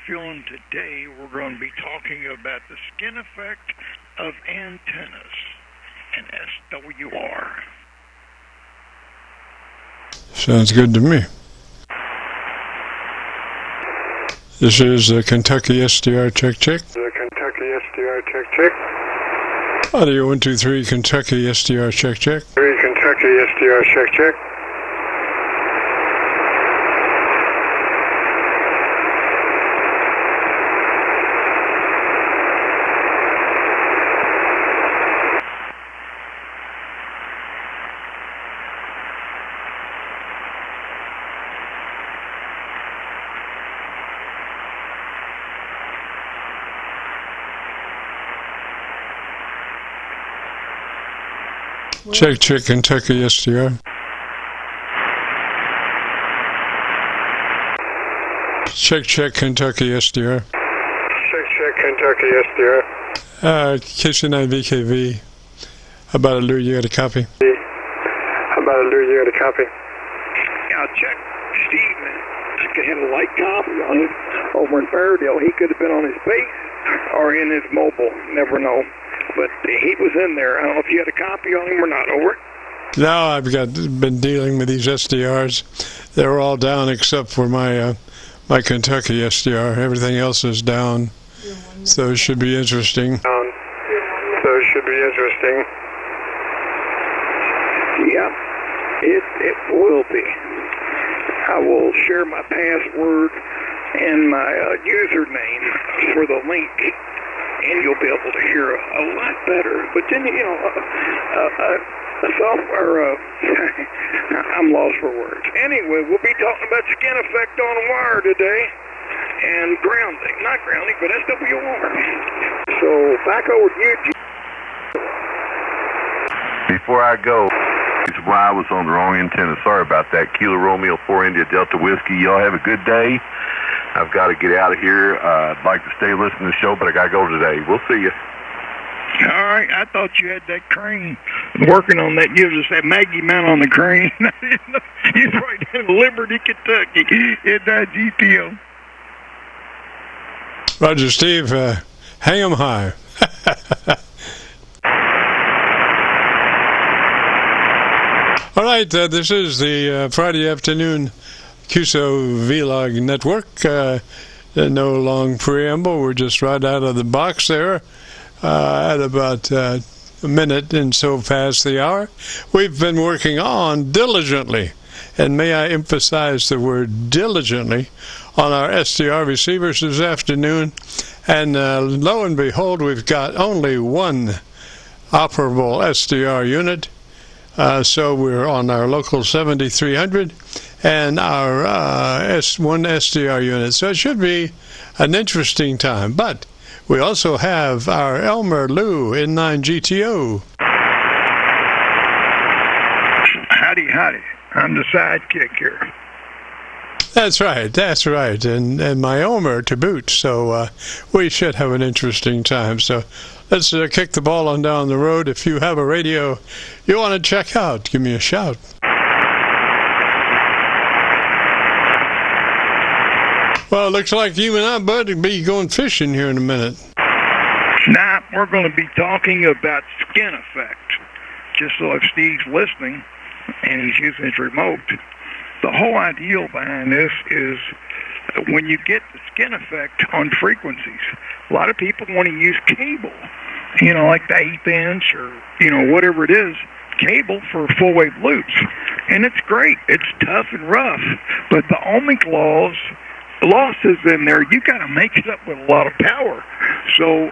feeling today. We're going to be talking about the skin effect of antennas and SWR. Sounds good to me. This is the Kentucky SDR check. The Kentucky SDR check. Audio 1, 2, 3, Kentucky SDR check. 3 Kentucky SDR check. Check, Kentucky SDR. Check, Kentucky SDR. Check, Kentucky SDR. KC9VKV. About a lure, you got a copy? About a lure, you got a copy? Yeah, check Steve, man. I could have a light copy on him over in Fairdale. He could have been on his base or in his mobile. Never know. But he was in there. I don't know if you had a copy on him or not. Over. No, I've been dealing with these SDRs. They're all down except for my my Kentucky SDR. Everything else is down. So it should be interesting. Yeah, it will be. I will share my password and my username for the link, and you'll be able to hear a lot better. But then, the software, I'm lost for words. Anyway, we'll be talking about skin effect on wire today, and grounding. Not grounding, but SWR. So, back over to you, G. Before I go, I was on the wrong antenna. Sorry about that. Kilo Romeo 4 India Delta Whiskey. Y'all have a good day. I've got to get out of here. I'd like to stay listening to the show, but I got to go today. We'll see you. All right. I thought you had that crane working on that. You was that Maggie man on the crane. He's right in Liberty, Kentucky. It's GTO. Roger, Steve. Hang 'em high. All right, this is the Friday afternoon Qso-Vlog network. No long preamble. We're just right out of the box there at about a minute and so past the hour. We've been working on diligently, and may I emphasize the word diligently, on our SDR receivers this afternoon. And lo and behold, we've got only one operable SDR unit. So we're on our local 7300 and our one SDR unit. So it should be an interesting time. But we also have our Elmer Lou N9 GTO. Howdy. I'm the sidekick here. That's right. And my Elmer to boot. So we should have an interesting time. So let's kick the ball on down the road. If you have a radio you want to check out, give me a shout. Well, it looks like you and I, bud, will be going fishing here in a minute. Nah, we're going to be talking about skin effect. Just so if Steve's listening and he's using his remote, the whole idea behind this is when you get the skin effect on frequencies, a lot of people want to use cable, like the 1/8 inch or, whatever it is, cable for full wave loops. And it's great. It's tough and rough. But the ohmic losses in there, you got to make it up with a lot of power. So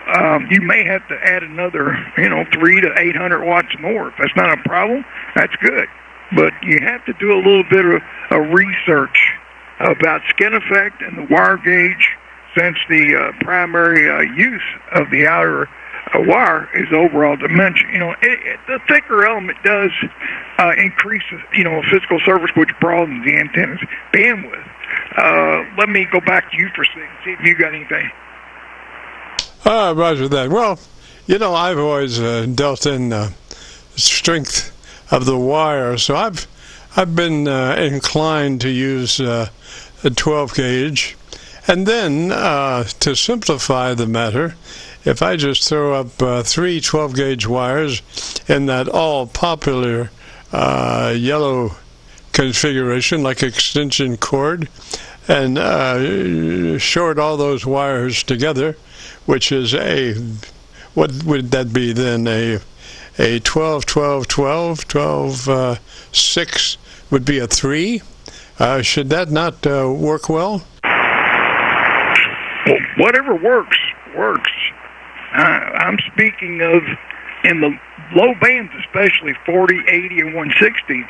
you may have to add another, 300 to 800 watts more. If that's not a problem, that's good. But you have to do a little bit of research about skin effect and the wire gauge, since the primary use of the outer wire is overall dimension. The thicker element does increase, physical surface, which broadens the antenna's bandwidth. Let me go back to you for a second, see if you got anything. Roger that. Well, I've always dealt in strength of the wire, so I've been inclined to use a 12 gauge, And then, to simplify the matter, if I just throw up 3 12-gauge wires in that all-popular yellow configuration, like extension cord, and short all those wires together, which is what would that be then? A 12, 12, 12, 12, 6 would be a 3. Should that not work well? Well, whatever works. I'm speaking of in the low bands, especially 40, 80, and 160,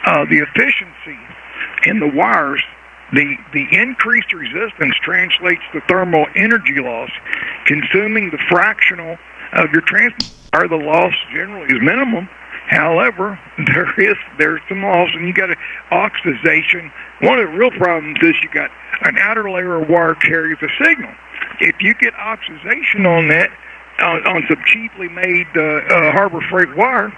the efficiency in the wires, the increased resistance translates to thermal energy loss. Consuming the fractional of your transmitter, the loss generally is minimum. However, there's some loss, and you got oxidation. One of the real problems is you got an outer layer of wire carries a signal. If you get oxidation on that, on some cheaply made Harbor Freight wire,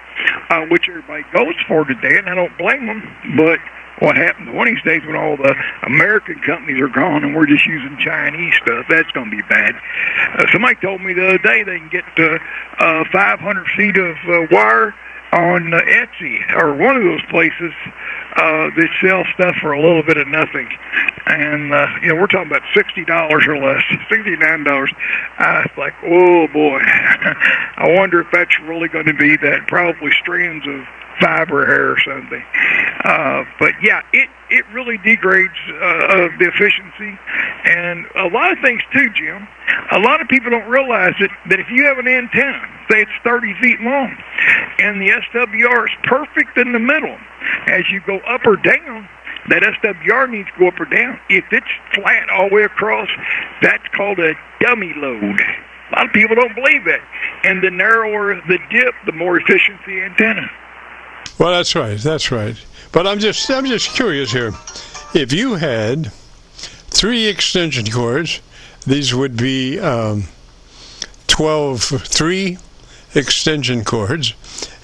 which everybody goes for today, and I don't blame them, but what happens one of these days when all the American companies are gone and we're just using Chinese stuff, that's going to be bad. Somebody told me the other day they can get 500 feet of wire on Etsy, or one of those places that sell stuff for a little bit of nothing. And, we're talking about $60 or less, $69. I was like, oh, boy. I wonder if that's really going to be that, probably strands of fiber hair or something. But, yeah, it really degrades the efficiency. And a lot of things, too, Jim. A lot of people don't realize that if you have an antenna, say it's 30 feet long, and the SWR is perfect in the middle, as you go up or down, that SWR needs to go up or down. If it's flat all the way across, that's called a dummy load. A lot of people don't believe that. And the narrower the dip, the more efficient the antenna. Well, that's right. But I'm just curious here. If you had 3 extension cords, these would be 3 extension cords,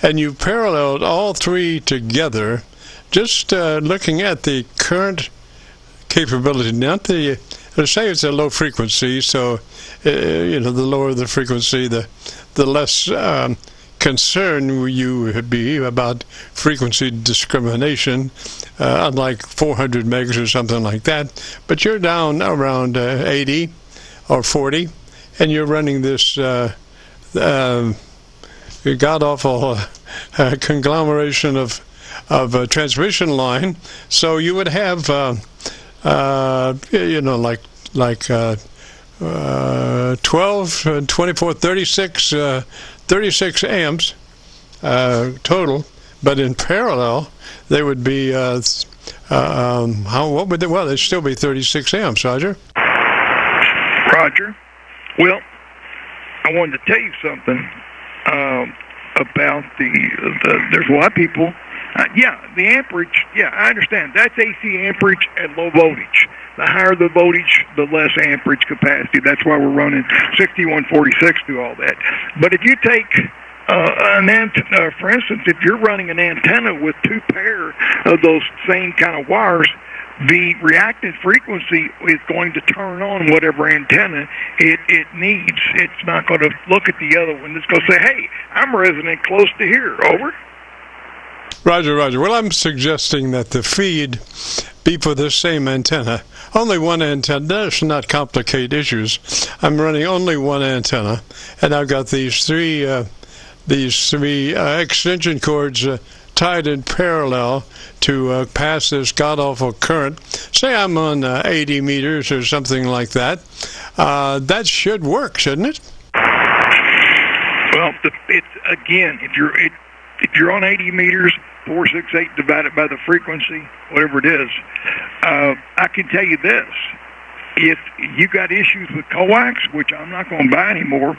and you paralleled all 3 together, just looking at the current capability, not let's say it's a low frequency, so the lower the frequency, the less concern you would be about frequency discrimination, unlike 400 megs or something like that. But you're down around 80 or 40, and you're running this god-awful conglomeration of transmission line. So you would have, like 12, 24, 36 amps total, but in parallel they would be they'd still be 36 amps, Roger. Well, I wanted to tell you something about there's a lot of people. The amperage. Yeah, I understand. That's AC amperage at low voltage. The higher the voltage, the less amperage capacity. That's why we're running 6146 through all that. But if you take an antenna, for instance, if you're running an antenna with 2 pair of those same kind of wires, the reactive frequency is going to turn on whatever antenna it needs. It's not going to look at the other one. It's going to say, hey, I'm resonant close to here. Over. Roger. Well, I'm suggesting that the feed be for the same antenna. Only one antenna. That should not complicate issues. I'm running only one antenna, and I've got these three extension cords tied in parallel to pass this god-awful current. Say I'm on 80 meters or something like that. That should work, shouldn't it? Well, if you're on 80 meters, 468 divided by the frequency, whatever it is, I can tell you this. If you got issues with coax, which I'm not going to buy anymore,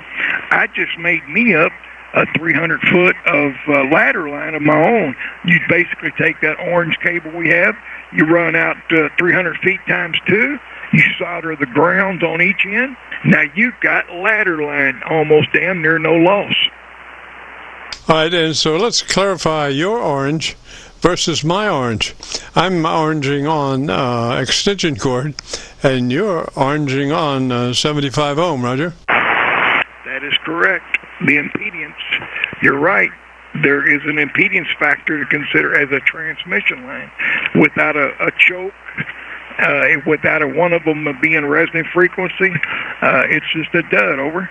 I just made me up a 300-foot of ladder line of my own. You basically take that orange cable we have, you run out 300 feet times 2, you solder the grounds on each end. Now you've got ladder line, almost damn near no loss. All right, and so let's clarify your orange versus my orange. I'm oranging on extension cord, and you're oranging on 75 ohm, Roger. That is correct. The impedance, you're right. There is an impedance factor to consider as a transmission line. Without a choke, without one of them being resonant frequency, it's just a dud. Over.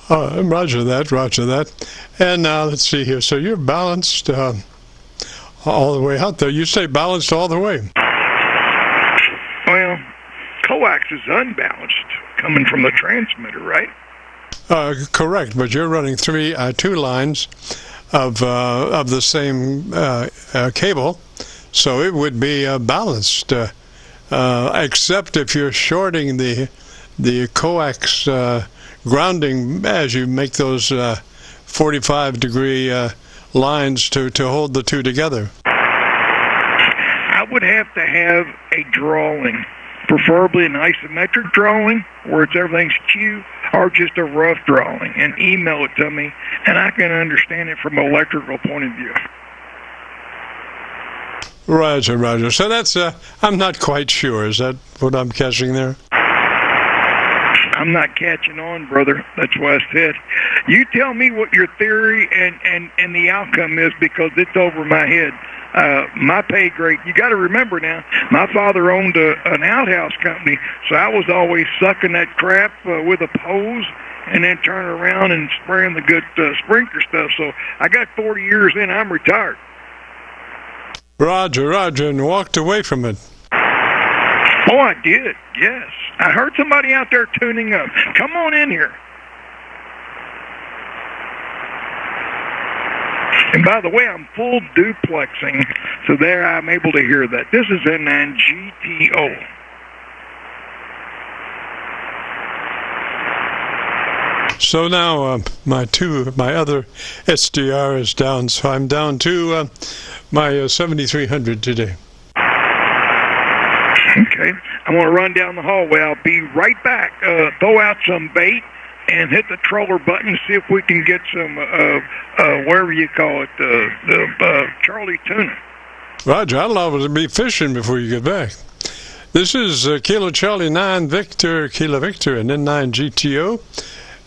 Roger that. And now let's see here. So you're balanced all the way out there. You say balanced all the way. Well, coax is unbalanced coming from the transmitter, right? Correct, but you're running two lines of the same cable, so it would be balanced, except if you're shorting the coax grounding as you make those 45-degree lines to hold the two together. I would have to have a drawing, preferably an isometric drawing where everything's Q, or just a rough drawing, and email it to me, and I can understand it from an electrical point of view. Roger. So that's, I'm not quite sure. Is that what I'm catching there? I'm not catching on, brother. That's why I said, you tell me what your theory and the outcome is, because it's over my head. My pay grade, you got to remember now, my father owned an outhouse company, so I was always sucking that crap with a hose and then turning around and spraying the good sprinkler stuff. So I got 40 years in, I'm retired. Roger, and walked away from it. Oh, I did, yes. I heard somebody out there tuning up. Come on in here. And by the way, I'm full duplexing, so there I'm able to hear that. This is N9 GTO. So now my other SDR is down, so I'm down to my 7300 today. Okay, I'm going to run down the hallway. I'll be right back. Throw out some bait and hit the troller button, see if we can get some, whatever you call it, the Charlie tuna. Roger, I'd love to be fishing before you get back. This is Kilo Charlie 9 Victor, Kilo Victor, and N9 GTO.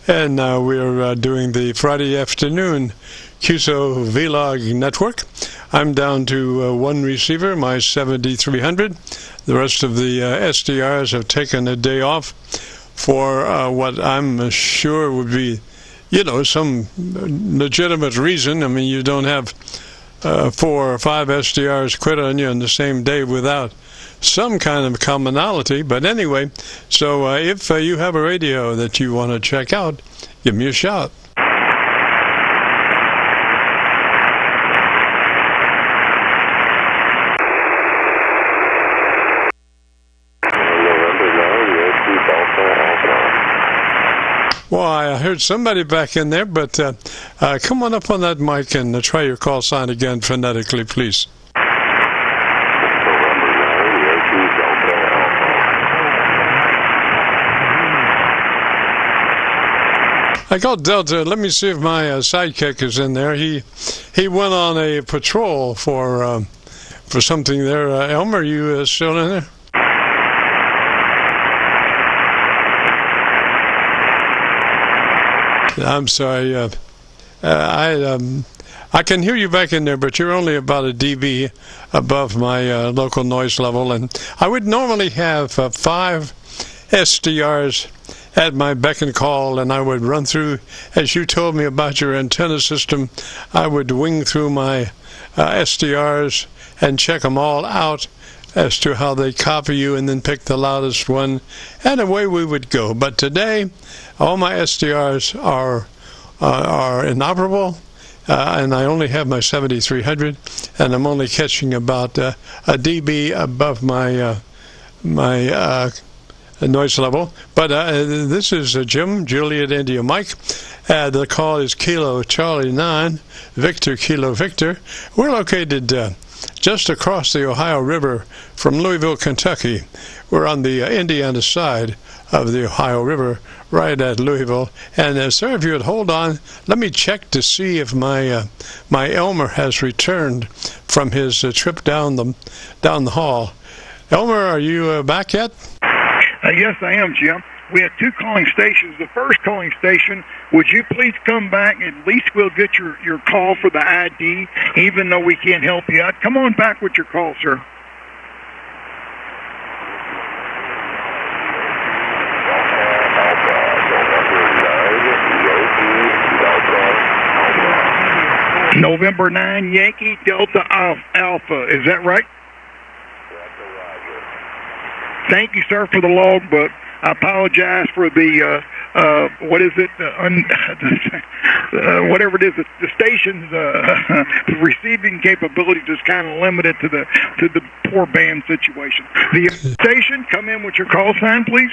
And we're doing the Friday afternoon Qso-Vlog network. I'm down to one receiver, my 7300. The rest of the SDRs have taken a day off for what I'm sure would be, some legitimate reason. I mean, you don't have 4 or 5 SDRs quit on you on the same day without some kind of commonality. But anyway, so if you have a radio that you want to check out, give me a shout. Well, I heard somebody back in there, but come on up on that mic and try your call sign again phonetically, please. I called Delta. Let me see if my sidekick is in there. He went on a patrol for something there. Elmer, are you still in there? I'm sorry. I can hear you back in there, but you're only about a dB above my local noise level. And I would normally have 5 SDRs at my beck and call, and I would run through, as you told me about your antenna system, I would wing through my SDRs and check them all out as to how they copy you, and then pick the loudest one, and away we would go. But today, all my SDRs are inoperable, and I only have my 7300, and I'm only catching about a dB above my noise level. But this is Jim, Juliet India Mike. The call is Kilo Charlie 9 Victor Kilo Victor. We're located just across the Ohio River from Louisville, Kentucky. We're on the Indiana side of the Ohio River, right at Louisville. And sir, if you would hold on, let me check to see if my Elmer has returned from his trip down the hall. Elmer, are you back yet? Yes, I am, Jim. We have two calling stations. The first calling station, would you please come back? At least we'll get your call for the ID, even though we can't help you out. Come on back with your call, sir. November 9, Yankee Delta Alpha. Is that right? Thank you, sir, for the logbook. I apologize for the, what is it, whatever it is, the station's receiving capability is kind of limited to the poor band situation. The station, come in with your call sign, please.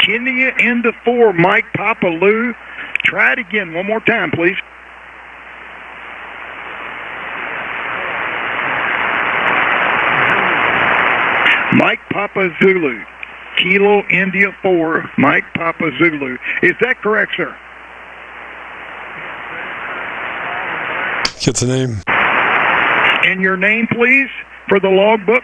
Kenya into 4, Mike Papa Lou. Try it again one more time, please. Mike Papa Zulu. Kilo India 4, Mike Papa Zulu. Is that correct, sir? Get the name. And your name, please, for the logbook.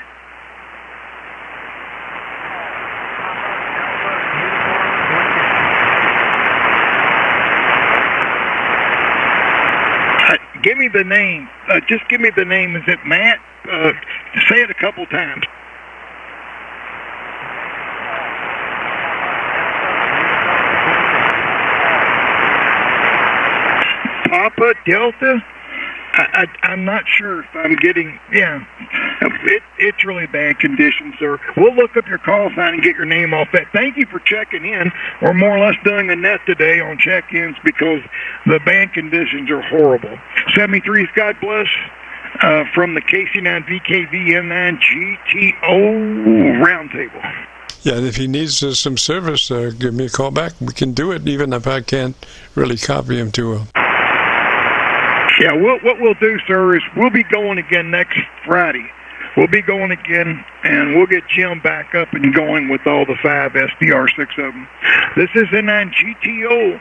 Give me the name. Just give me the name. Is it Matt? Say it a couple times. Papa Delta? I'm not sure if I'm getting, it's really bad condition, sir. We'll look up your call sign and get your name off that. Thank you for checking in. We're more or less doing a net today on check-ins because the band conditions are horrible. 73's God bless from the KC9VKV N9 GTO Roundtable. Yeah, and if he needs some service, give me a call back. We can do it, even if I can't really copy him to a... Yeah, what we'll do, sir, is we'll be going again next Friday. We'll be going again, and we'll get Jim back up and going with all the 5 SDR, 6 of them. This is N9 GTO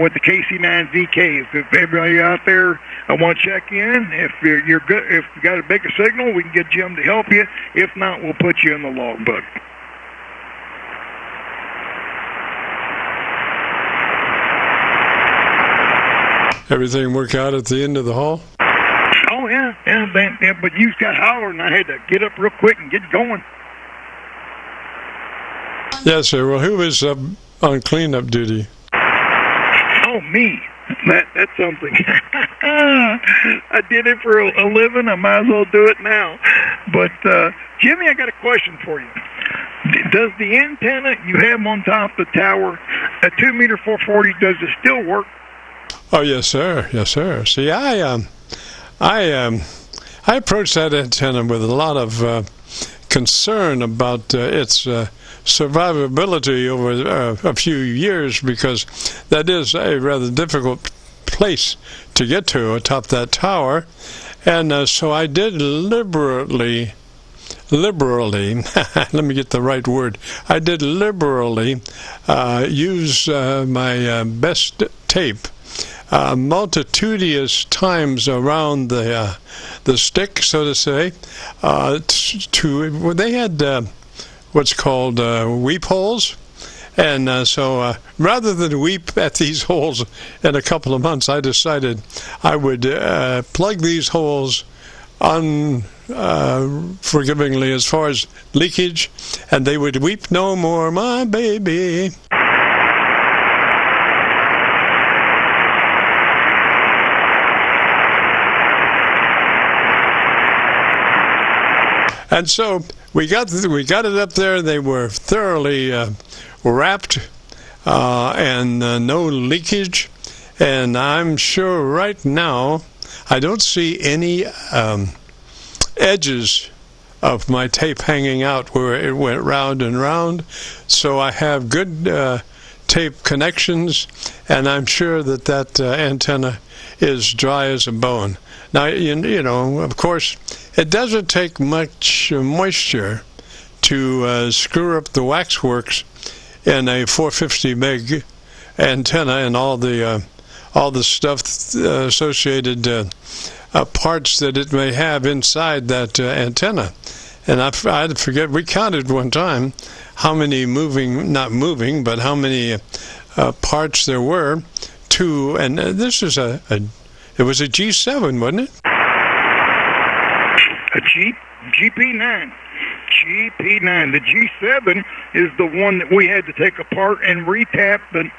with the KC9VK. If everybody out there want to check in, if you're good, if you got a bigger signal, we can get Jim to help you. If not, we'll put you in the logbook. Everything work out at the end of the hall? Oh, yeah, but you got hollered, and I had to get up real quick and get going. Yes, sir. Well, who was on cleanup duty? Oh, me. That's something. I did it for a living. I might as well do it now. But, Jimmy, I got a question for you. Does the antenna you have on top of the tower, a 2-meter 440, does it still work? Oh, yes, sir. Yes, sir. See, I approached that antenna with a lot of concern about its survivability over a few years, because that is a rather difficult place to get to atop that tower. And so I did liberally, let me get the right word. I did liberally use my best tape multitudinous times around the stick, so to say. They had what's called weep holes, and so rather than weep at these holes in a couple of months, I decided I would plug these holes unforgivingly as far as leakage, and they would weep no more, my baby. And so we got it up there. They were thoroughly wrapped and no leakage. And I'm sure right now I don't see any edges of my tape hanging out where it went round and round. So I have good tape connections, and I'm sure that antenna is dry as a bone. Now, you know, of course, it doesn't take much moisture to screw up the waxworks in a 450 meg antenna and all the stuff associated parts that it may have inside that antenna. And I forget, we counted one time how many not moving, but how many parts there were to, and this is it was a G7, wasn't it? A GP9. GP9. The G7 is the one that we had to take apart and retap the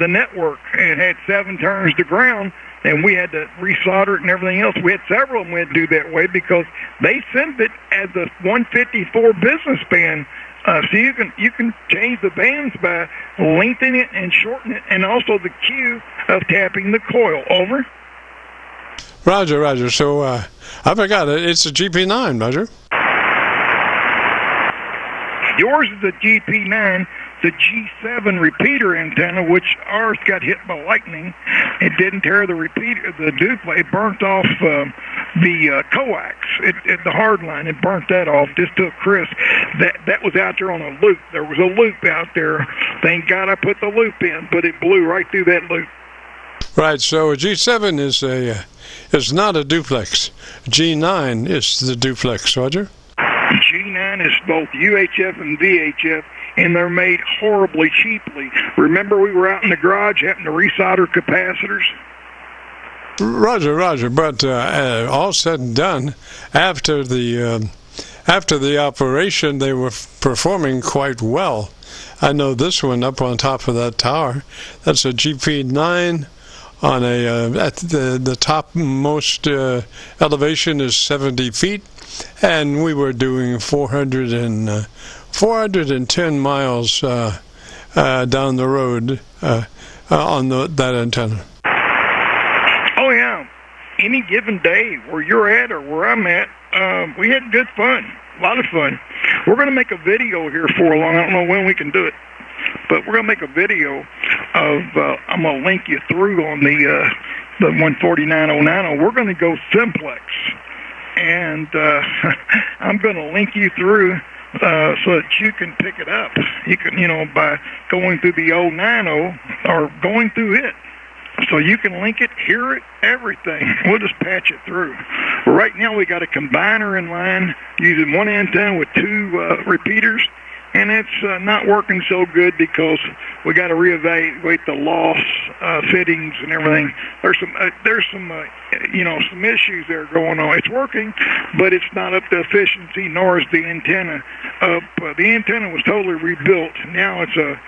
network. It had 7 turns to ground, and we had to resolder it and everything else. We had several of them we had to do that way because they sent it as a 154 business band. So you can change the bands by lengthening it and shortening it, and also the cue of tapping the coil. Over. Roger. So I forgot it. It's a GP9, Roger. Yours is a GP9, the G7 repeater antenna, which ours got hit by lightning. It didn't tear the repeater, the duplex. It burnt off the coax, the hard line. It burnt that off. Just took Chris. That was out there on a loop. There was a loop out there. Thank God I put the loop in, but it blew right through that loop. Right. So a G7 is not a duplex. G9 is the duplex, Roger. G9 is both UHF and VHF, and they're made horribly cheaply. Remember we were out in the garage having to resolder capacitors? Roger. But all said and done, after the operation, they were performing quite well. I know this one up on top of that tower. That's a GP9 on at the topmost elevation is 70 feet. And we were doing 410 miles down the road on that antenna. Oh, yeah. Any given day where you're at or where I'm at, we had good fun, a lot of fun. We're going to make a video here for long. I don't know when we can do it, but we're going to make a video of, I'm going to link you through on the 149090. We're going to go simplex. And I'm going to link you through so that you can pick it up. You can, by going through the 090 or going through it. So you can link it, hear it, everything. We'll just patch it through. Right now we got a combiner in line using one antenna with 2 repeaters. And it's not working so good because we got to reevaluate the loss fittings and everything. There's some issues there going on. It's working, but it's not up to efficiency, nor is the antenna up. The antenna was totally rebuilt. Now it's an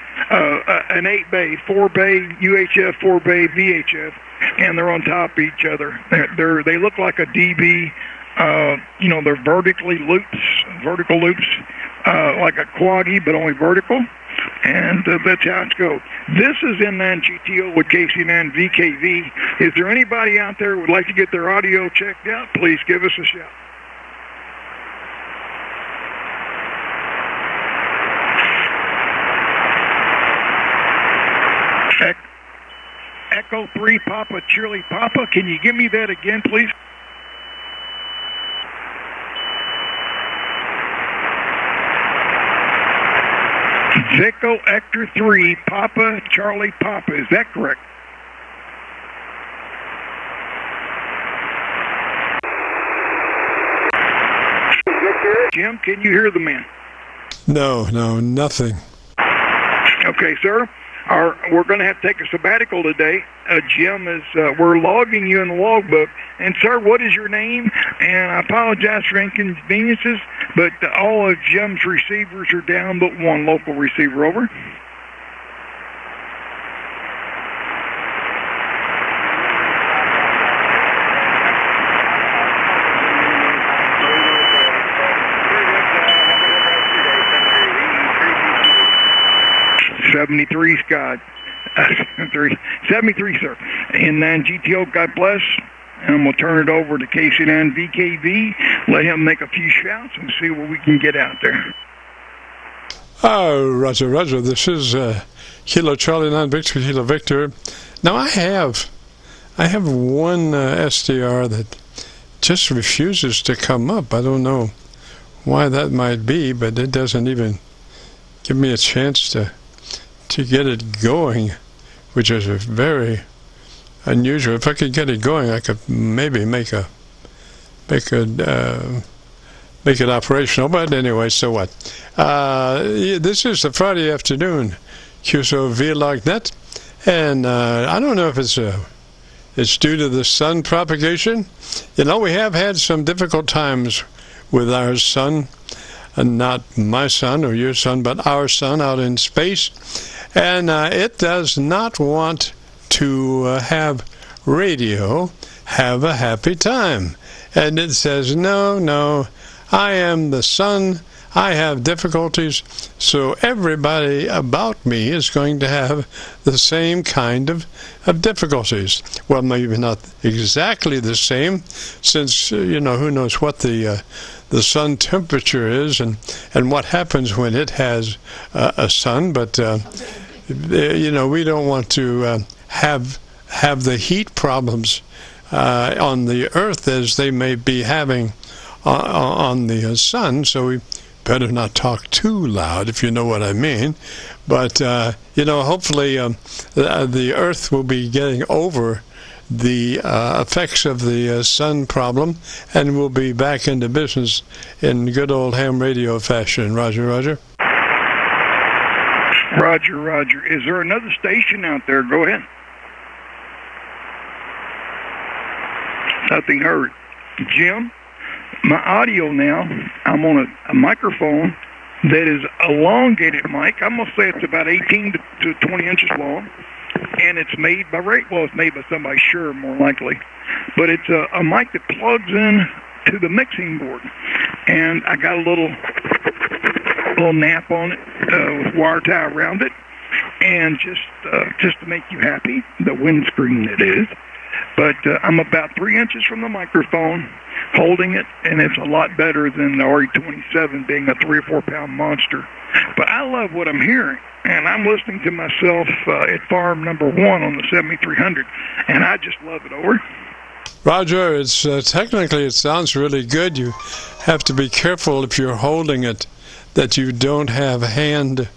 8-bay, 4-bay UHF, 4-bay VHF, and they're on top of each other. They look like a DB. They're vertical loops. Like a quaggy, but only vertical, and that's how it goes. This is N9GTO with KC9VKV. Is there anybody out there who would like to get their audio checked out? Please give us a shout. Echo 3 Papa Charlie Papa. Can you give me that again, please? Echo Hector 3 Papa Charlie Papa. Is that correct? Jim, can you hear the man? No, nothing. Okay, sir. We're going to have to take a sabbatical today. Jim we're logging you in the logbook. And, sir, what is your name? And I apologize for inconveniences, but all of Jim's receivers are down but one local receiver. Over. '73, Scott. 73, sir. And then GTO, God bless. And we'll turn it over to KC9VKV. Let him make a few shouts and see what we can get out there. Roger, Roger. This is Kilo Charlie 9 Victor, Kilo Victor. Now I have one SDR that just refuses to come up. I don't know why that might be, but it doesn't even give me a chance to get it going, which is very unusual. If I could get it going, I could maybe make it operational. But anyway, so what? This is the Friday afternoon Qso-Vlog net, and I don't know if it's due to the sun propagation. You know, we have had some difficult times with our sun, and not my sun or your sun, but our sun out in space, and it does not want to have radio have a happy time. And it says, no, I am the sun, I have difficulties, so everybody about me is going to have the same kind of difficulties. Well, maybe not exactly the same, since, you know, who knows what the sun temperature is and what happens when it has a sun, but, you know, we don't want to have the heat problems on the Earth as they may be having on the sun, so we better not talk too loud, if you know what I mean. But, you know, hopefully the Earth will be getting over the effects of the sun problem, and we'll be back into business in good old ham radio fashion. Roger, Roger. Roger, Roger. Is there another station out there? Go ahead. Nothing heard. Jim, my audio now, I'm on a microphone that is elongated mic. I'm going to say it's about 18 to 20 inches long, and it's made by it's made by somebody, sure, more likely. But it's a mic that plugs in to the mixing board, and I got a little nap on it with wire tie around it, and just to make you happy, the windscreen it is. But I'm about 3 inches from the microphone, holding it, and it's a lot better than the RE27 being a 3 or 4 pound monster. But I love what I'm hearing, and I'm listening to myself at farm number 1 on the 7300, and I just love it. Over. Roger, it's technically it sounds really good. You have to be careful if you're holding it that you don't have hand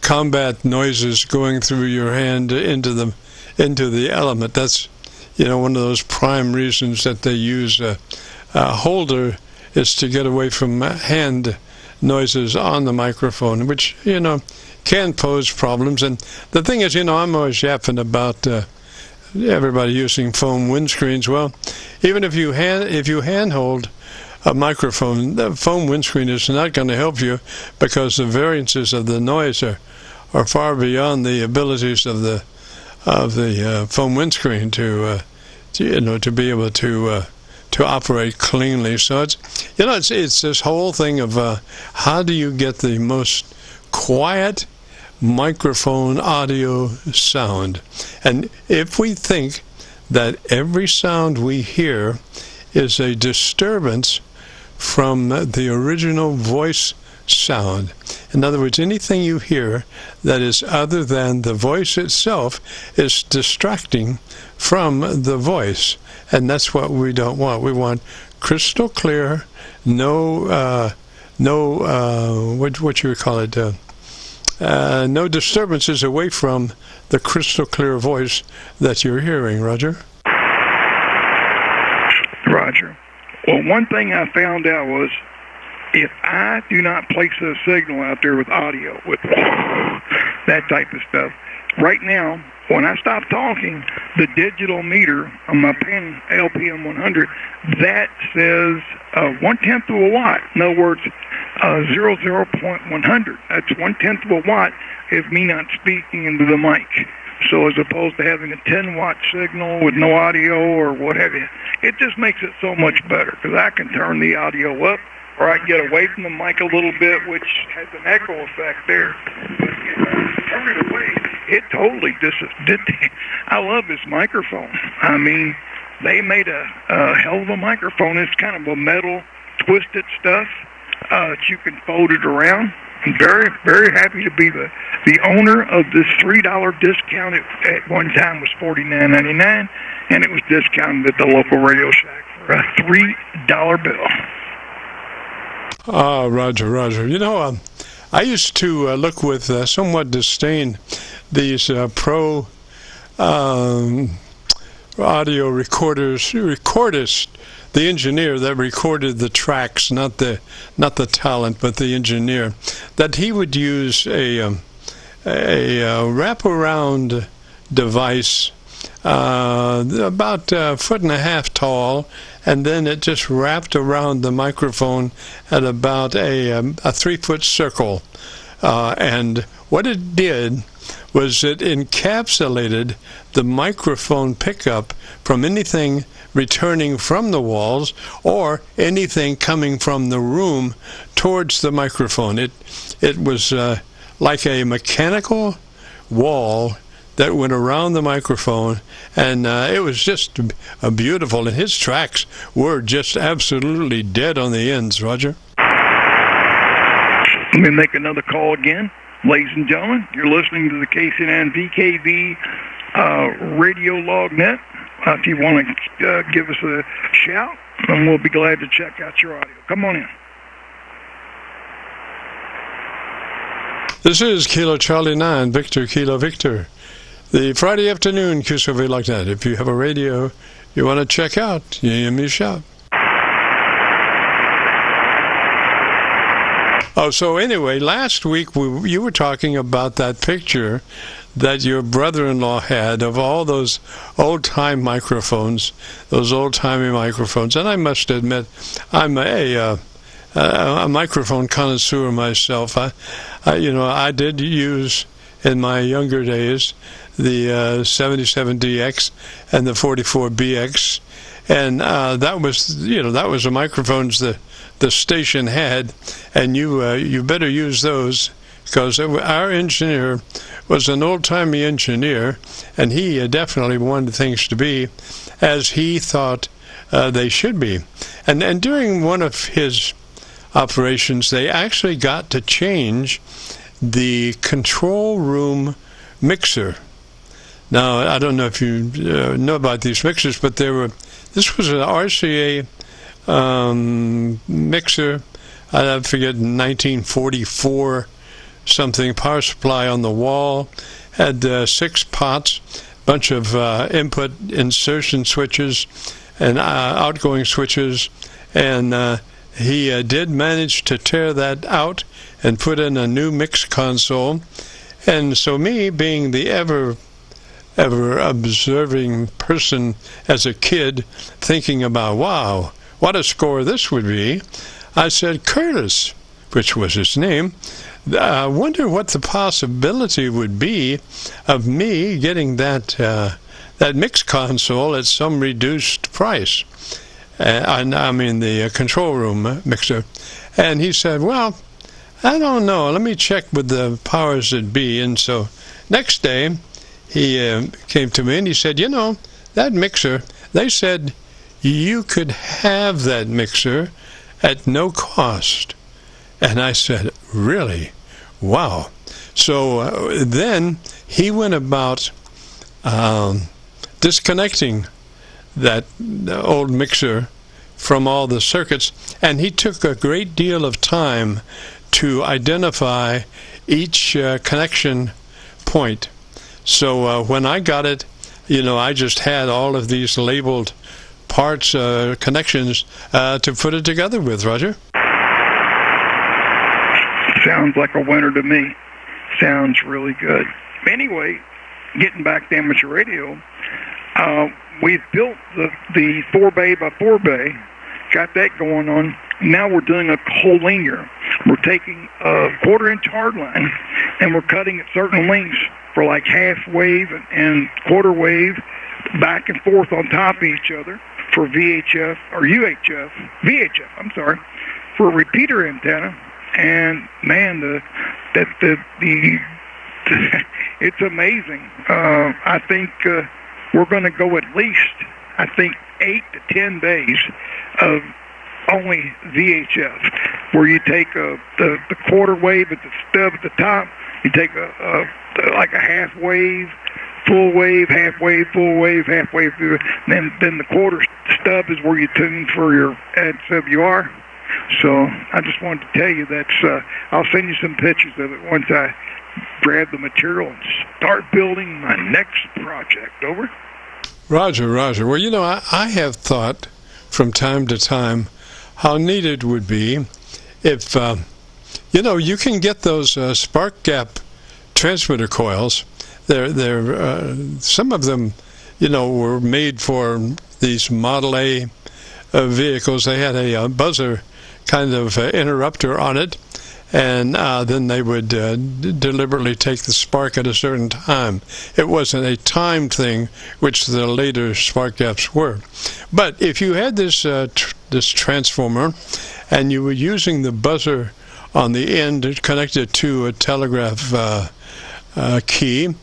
combat noises going through your hand into the element. That's, you know, one of those prime reasons that they use a holder is to get away from hand noises on the microphone, which, you know, can pose problems. And the thing is, you know, I'm always yapping about everybody using foam windscreens. Well, even if you handhold a microphone, the foam windscreen is not going to help you, because the variances of the noise are far beyond the abilities of the foam windscreen to be able to operate cleanly. So it's this whole thing of how do you get the most quiet microphone audio sound. And if we think that every sound we hear is a disturbance from the original voice sound. In other words, anything you hear that is other than the voice itself is distracting from the voice, and that's what we don't want. We want crystal clear, no disturbances away from the crystal clear voice that you're hearing. Roger. Roger. Well, one thing I found out was, if I do not place a signal out there with audio, with that type of stuff, right now, when I stop talking, the digital meter on my pen LPM 100, that says 1/10 of a watt. In other words, 0.100. That's 1/10 of a watt is me not speaking into the mic. So as opposed to having a 10-watt signal with no audio or what have you, it just makes it so much better, because I can turn the audio up, or I can get away from the mic a little bit, which has an echo effect there. But if I turn it away, it totally I love this microphone. I mean, they made a hell of a microphone. It's kind of a metal, twisted stuff that you can fold it around. I'm very, very happy to be the owner of this $3 discount. At one time was $49.99, and it was discounted at the local Radio Shack for a $3 bill. Roger. You know, I used to look with somewhat disdain these pro audio recordists, the engineer that recorded the tracks, not the talent, but the engineer, that he would use a wraparound device about a foot and a half tall, and then it just wrapped around the microphone at about a 3-foot circle. And what it did was it encapsulated the microphone pickup from anything returning from the walls or anything coming from the room towards the microphone. It was like a mechanical wall that went around the microphone, and it was just beautiful. And his tracks were just absolutely dead on the ends, Roger. Let me make another call again. Ladies and gentlemen, you're listening to the KC9VKV Radio Log Net. If you want to give us a shout, then we'll be glad to check out your audio. Come on in. This is Kilo Charlie 9, Victor Kilo Victor. The Friday afternoon Qso-Vlog Net. If you have a radio you want to check out, you give me a shout. Oh, so anyway, last week you were talking about that picture that your brother-in-law had of all those old-time microphones, those old-timey microphones. And I must admit, I'm a microphone connoisseur myself. I did use in my younger days the 77DX and the 44BX, and that was the microphones the station had, and you better use those, because our engineer was an old-timey engineer, and he definitely wanted things to be as he thought they should be. And during one of his operations, they actually got to change the control room mixer. Now, I don't know if you know about these mixers, but this was an RCA mixer. I forget, 1944 something, power supply on the wall, had 6 pots, bunch of input insertion switches and outgoing switches, and he did manage to tear that out and put in a new mix console. And so me, being the ever observing person as a kid, thinking about, wow, what a score this would be, I said, Curtis, which was his name, I wonder what the possibility would be of me getting that mix console at some reduced price. I mean the control room mixer. And he said, well, I don't know. Let me check with the powers that be. And so next day, he came to me and he said, that mixer, they said you could have that mixer at no cost. And I said, really? Wow. So then he went about disconnecting that old mixer from all the circuits, and he took a great deal of time to identify each connection point. So when I got it, I just had all of these labeled parts, connections to put it together with, Roger. Sounds like a winner to me. Sounds really good. Anyway, getting back to amateur radio, we've built the 4-bay by 4-bay, got that going on. Now we're doing a collinear. We're taking a 1/4-inch hard line, and we're cutting at certain lengths for like half wave and quarter wave, back and forth on top of each other for VHF, for a repeater antenna. And man, it's amazing. I think we're going to go at least, 8 to 10 days of only VHF. where you take the quarter wave at the stub at the top, you take like a half wave, full wave, half wave, full wave, half wave through it. Then the quarter stub is where you tune for your SWR. So I just wanted to tell you that's, I'll send you some pictures of it once I grab the material and start building my next project. Over. Roger, Roger. Well, you know, I have thought from time to time how neat it would be if, you know, you can get those spark gap transmitter coils. They're some of them, you know, were made for these Model A vehicles. They had a buzzer kind of interrupter on it, and then they would deliberately take the spark at a certain time. It wasn't a time thing, which the later spark gaps were. But if you had this this transformer, and you were using the buzzer on the end connected to a telegraph key,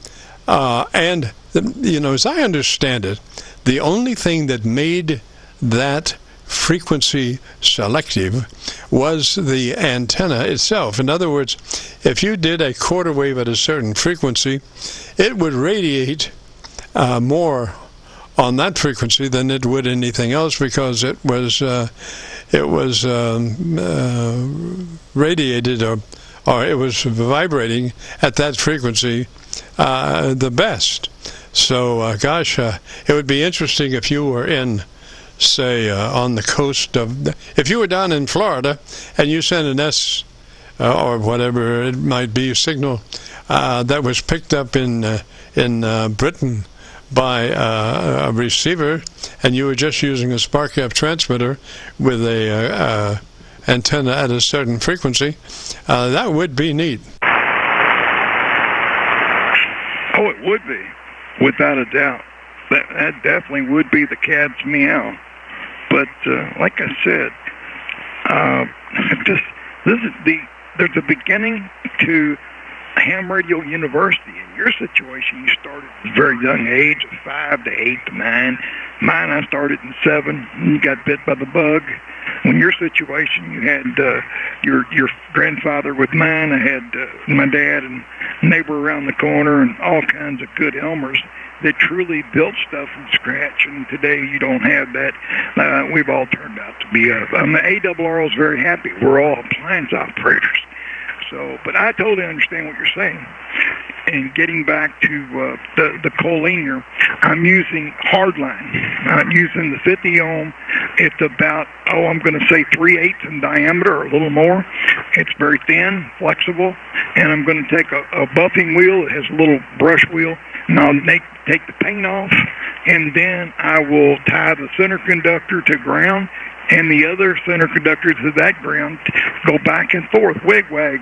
and you know, as I understand it, the only thing that made that frequency selective was the antenna itself. In other words, if you did a quarter wave at a certain frequency, it would radiate more on that frequency than it would anything else, because it was radiated or it was vibrating at that frequency the best. So gosh, it would be interesting if you were in, say, on the coast of, if you were down in Florida and you sent an S or whatever it might be signal that was picked up in Britain by a receiver, and you were just using a spark gap transmitter with a antenna at a certain frequency, that would be neat. Oh, it would be, without a doubt. That definitely would be the cat's meow. But like I said, there's a beginning to ham radio university. In your situation, you started at a very young age, of 5 to 8 to 9. Mine, I started in 7, and you got bit by the bug. In your situation, you had your grandfather with mine. I had my dad and neighbor around the corner, and all kinds of good Elmers that truly built stuff from scratch, and today you don't have that. We've all turned out to be the ARRL is very happy. We're all appliance operators. So, but I totally understand what you're saying. And getting back to the collinear, I'm using hardline. I'm using the 50 ohm. It's about, I'm going to say 3/8 in diameter or a little more. It's very thin, flexible, and I'm going to take a buffing wheel. It has a little brush wheel, and I'll take the paint off, and then I will tie the center conductor to ground, and the other center conductor to that ground, go back and forth, wig-wag,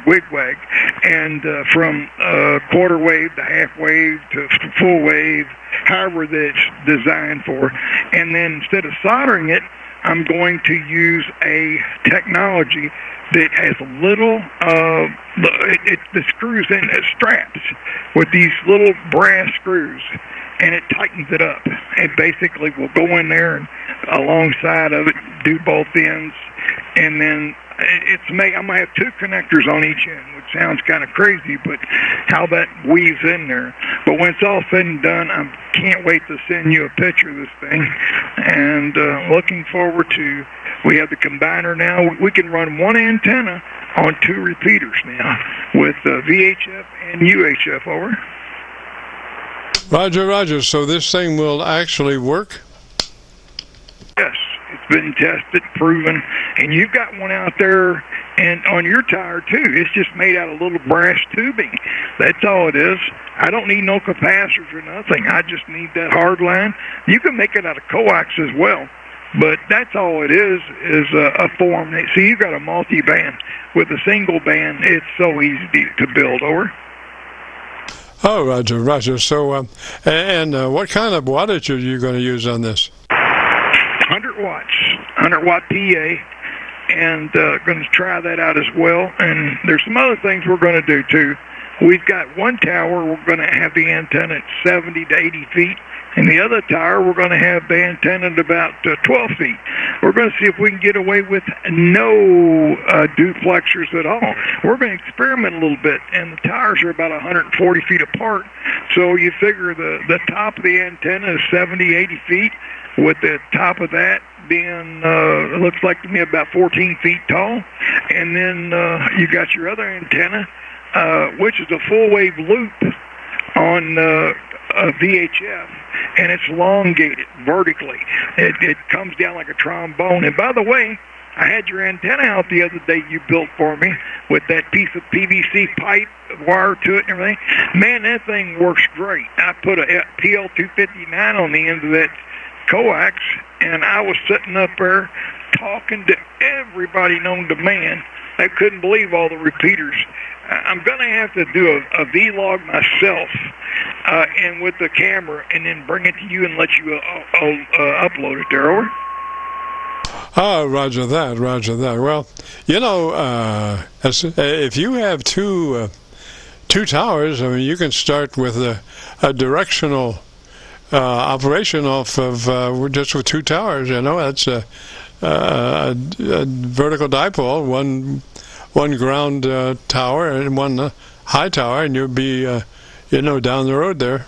and from quarter wave to half wave to full wave, however that's designed for. And then instead of soldering it, I'm going to use a technology that has little, the screws in as straps with these little brass screws, and it tightens it up. It basically will go in there and alongside of it, do both ends, and then I'm going to have 2 connectors on each end, which sounds kind of crazy, but how that weaves in there. But when it's all said and done, I can't wait to send you a picture of this thing, and looking forward to, we have the combiner now. We can run 1 antenna on 2 repeaters now with VHF and UHF. Over. Roger, Roger. So this thing will actually work? Yes, it's been tested, proven, and you've got one out there and on your tire too. It's just made out of little brass tubing. That's all it is. I don't need no capacitors or nothing. I just need that hard line. You can make it out of coax as well, but that's all it is a form. See, you've got a multi-band. With a single band, it's so easy to build. Over. Oh, Roger, Roger. So, what kind of wattage are you going to use on this? 100 watts, 100 watt PA, and going to try that out as well. And there's some other things we're going to do too. We've got one tower, we're going to have the antenna at 70 to 80 feet, and the other tower, we're going to have the antenna at about 12 feet. We're going to see if we can get away with no duplexers at all. We're going to experiment a little bit, and the towers are about 140 feet apart. So you figure the top of the antenna is 70, 80 feet, with the top of that being, it looks like to me, about 14 feet tall. And then you got your other antenna, which is a full-wave loop on a VHF, and it's elongated vertically. It comes down like a trombone. And by the way, I had your antenna out the other day you built for me with that piece of PVC pipe wire to it and everything. Man, that thing works great. I put a PL259 on the end of that coax, and I was sitting up there talking to everybody known to man. I couldn't believe all the repeaters. I'm going to have to do a vlog myself, and with the camera, and then bring it to you and let you upload it there, over. Oh, roger that, roger that. Well, you know, if you have two towers, I mean, you can start with a directional operation off of just with two towers. You know, that's a vertical dipole, one ground tower and one high tower, and you'll be, you know, down the road there.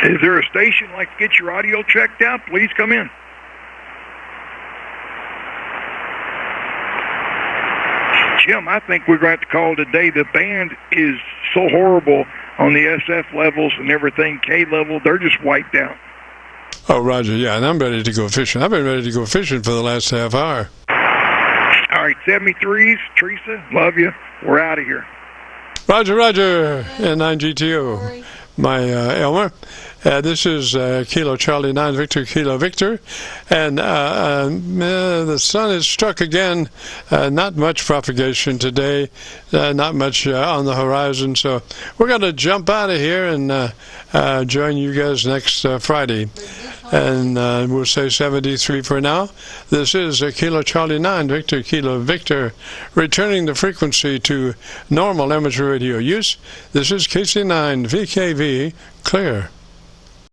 Is there a station like to get your audio checked out? Please come in. Jim, I think we're going to have to call today. The band is so horrible on the SF levels and everything, K level, they're just wiped out. Oh, roger, yeah, and I'm ready to go fishing. I've been ready to go fishing for the last half hour. All right, 73s, Teresa, love you. We're out of here. Roger, roger, and 9GTO. My Elmer. This is Kilo Charlie 9 Victor Kilo Victor, and the sun is struck again. Not much propagation today, not much on the horizon. So we're going to jump out of here and join you guys next Friday. And we'll say 73 for now. This is Kilo Charlie 9 Victor Kilo Victor, returning the frequency to normal amateur radio use. This is KC9VKV, clear.